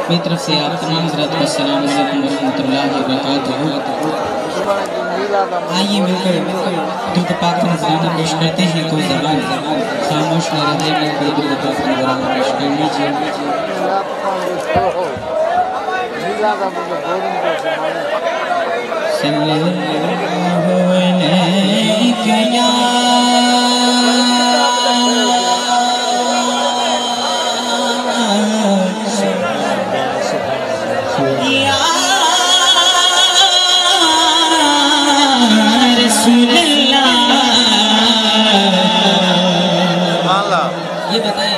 मेरी तरफ से आप तमाम हज़रात को अस्सलाम वालेकुम रहमतुल्लाहि व बरकातुहू। आइए मिलकर दुर्द पाक का नजराना पेश करते हैं। कोई ज़बान खामोश न रहे, कोई दुर्द पाक का नजराना पेश कर लीजिए। सल्लल्लाहु अलैहि या ये बताएं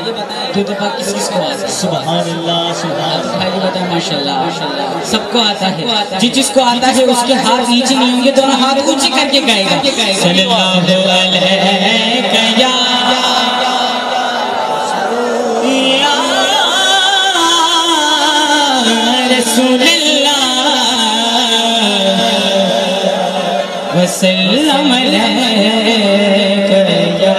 दुर्द पाक किस किस को आता है? सुभान अल्लाह, सुभान अल्लाह, बताएं माशाल्लाह माशाल्लाह। सबको आता है, जिसको आता है उसके हाथ नीचे नहीं होंगे, दोनों हाथ ऊंचे करके गाएगा। सल्लल्लाहु अलैहि या रसूलल्लाह वसल्लम अलैका या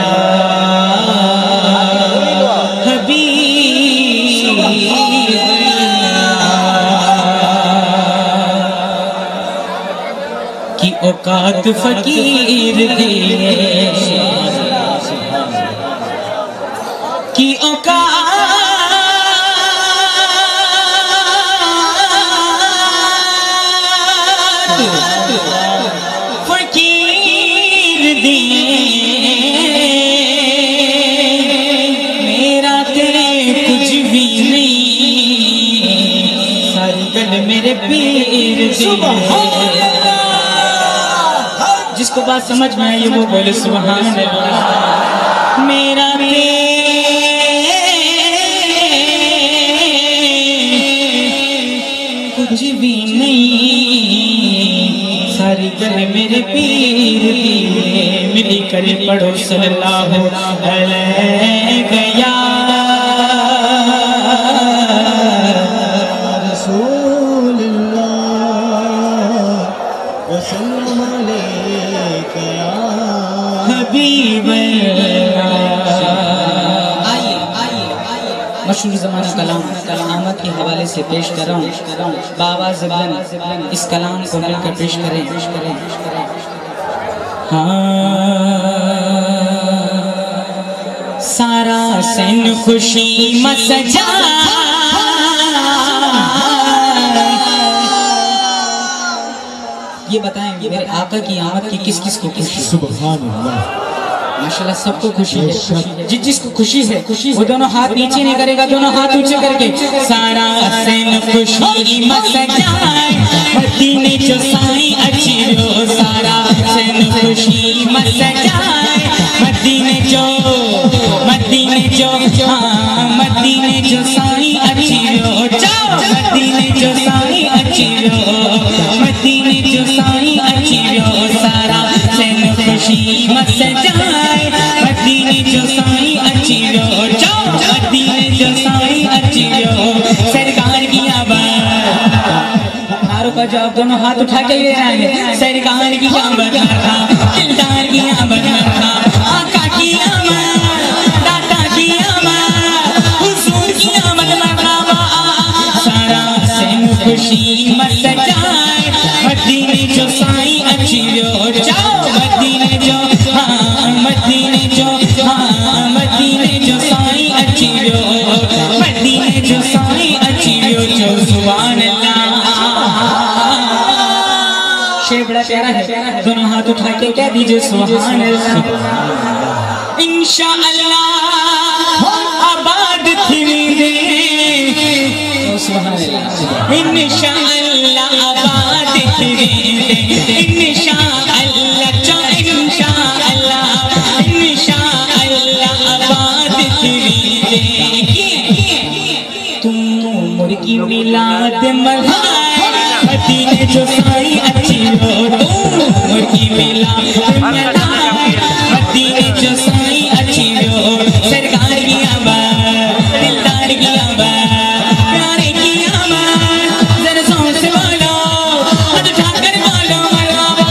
की औकात फकीर दी की औकात फकीर दी। मेरा तेरे कुछ भी नहीं, सारी गल मेरे पीर दी। जिसको बात समझ में आई वो बोले सुभान अल्लाह। मेरा कुछ भी नहीं, सारी गल मेरे पीर दी। मिली करे पढ़ो सल्लल्लाहु अलैहि या मशहूर ज़माना कलाम आमद के हवाले से पेश कर रहा हूँ। बाबा ज़बन इस कलाम को मिलकर पेश करें। हाँ सारा सन खुशी मत सजा, ये बताएं मेरे आका की आमद की किस किस को खुशी? सुभान अल्लाह, माशाल्लाह सबको खुशी है। जिसको खुशी है वो दोनों हाथ नीचे नहीं करेगा, दोनों हाथ ऊंचे करके सारा सन खुशी मत सजाए, मदीने जो साईं अच्छी हो। सारा सन खुशी मत सजाए, मदीने जो हाँ मदीने जो साईं अच्छी हो। जाओ मदीने जो साईं अच्छी हो, मदीने जो साईं अच्छी हो। सारा सन खुशी मत सजाए, मदीने जो साईं अच्छी हो। जाओ मदीने जो साईं अच्छी हो। सरकार की आवाज़ नारों का जवाब दोनों हाथ उठा के ले रहे हैं। सरकार की आवाज़ था, दिलदार की आवाज़ था, आका की आवाज़, दाता की आवाज़, हुजूर की आवाज़ मरहबा। सारा सन खुशी मत सजाए, मदीने जो साईं अच्छी हो। जाओ मदीने जो हाँ मदीने जो साईं अच्छी हो, मदीने जो साईं अच्छी हो। जो सुभान अल्लाह, शेर बड़ा प्यारा है, दोनों हाथ उठा के कह दीजिए सुभान अल्लाह। इंशाअल्लाह आबाद थी वे, सुभान अल्लाह। इंशाअल्लाह आबाद थी वे, इंशाअल्लाह तुम मुर्गी मिलाद मनाए, मदीने जो साईं अच्छी हो। तुम मुर्गी मिलाद मनाए, मदीने जो साईं अच्छी हो। सरकार की आवाज़, दिलदार की आवाज़, प्यारे की आवाज़, जरा जोर से बोलो, हाथ उठाकर बोलो मरहबा।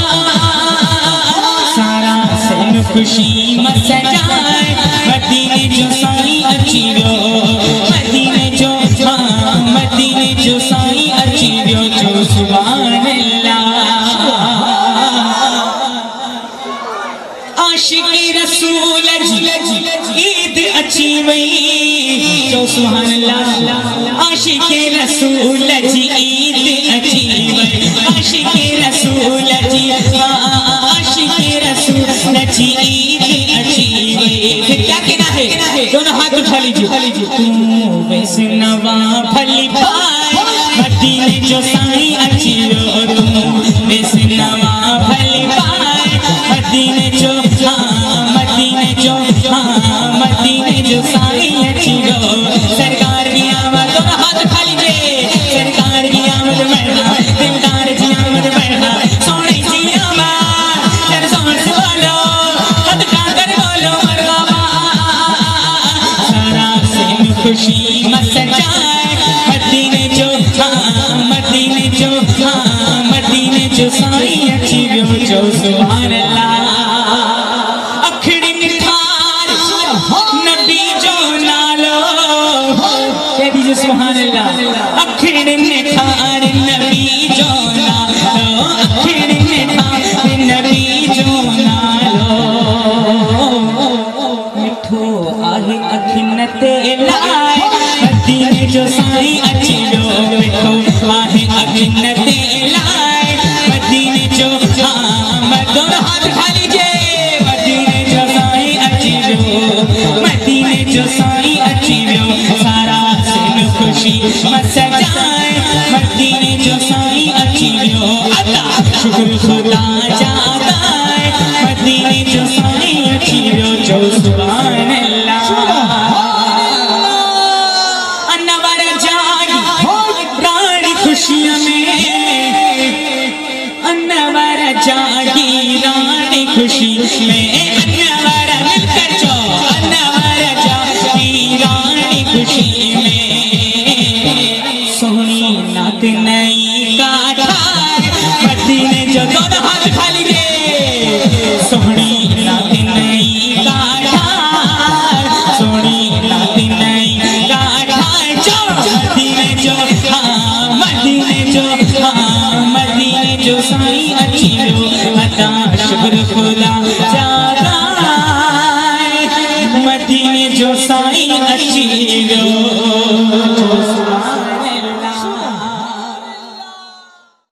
सारा सन खुशी मत सजाए, मदीने जो साईं अच्छी हो, मदीने जो हाँ मदीने जो साईं अची वियो जो सुभान अल्लाह। आशिक़े रसूल जी ईद अची वई जो सुभान अल्लाह। आशिक़े रसूल जी ईद अची वई, आशिक़े रसूल जी, आशिक़े रसूल जी ईद अची वई। फिर क्या कहना है? दोनों हाथ उठा लीजिए। तू वैष्णवा भली पाए मदीने जो साईं अची वियो, तू वैष्णवा भली पाए मदीने जो, मदीने जो, मदीने जो साईं अची वियो। सरकार की आमद, दोनों हाथ उठा लीजिए। सरकार की आमद मरना, दिलदार की आमद मरना, सोने की आमद, जर सोन से बोलो, हद कर बोलो मरहबा। सारा दिन खुशी मच जाए मदीने जो, मदीने जो, मदीने जो साईं अची वियो जो सुभान अल्लाह। अखड़ी निखार नबी जो नालो, कह दीजिए सुभान अल्लाह। अखड़ी निखार नबी जो नालो, अखड़ी निखार नबी जो नालो। मिठो आहे अखिन ते लाए मदीने जो साईं अची वियो, मिठो आहे अखिन ते लाए मदीने जो, दोनों हाथ उठा लीजिए। मदीने जो साईं अची वियो, मदीने जो साईं अची वियो। सारा दिन खुशी मच जाए मदीने जो साईं अची वियो। अल्लाह शुक्र खुदा जाता है मदीने जो साईं अची वियो जो सुभान अल्लाह। अनवर जागी रानी खुशियों में, अनवर जागी रानी खुशी में, अनवर मिलकर जो, अनवर जागी रानी खुशी में। सोहनी नात नई गाथा मदीने जो, दोनों हाथ उठा लीजिए। सोहनी नात नई गाथा, सोहनी नात नई गाथा जो मदीने जो, मदीने जो, मदीने जो साईं अची वियो। अदा शुक्र खुदा।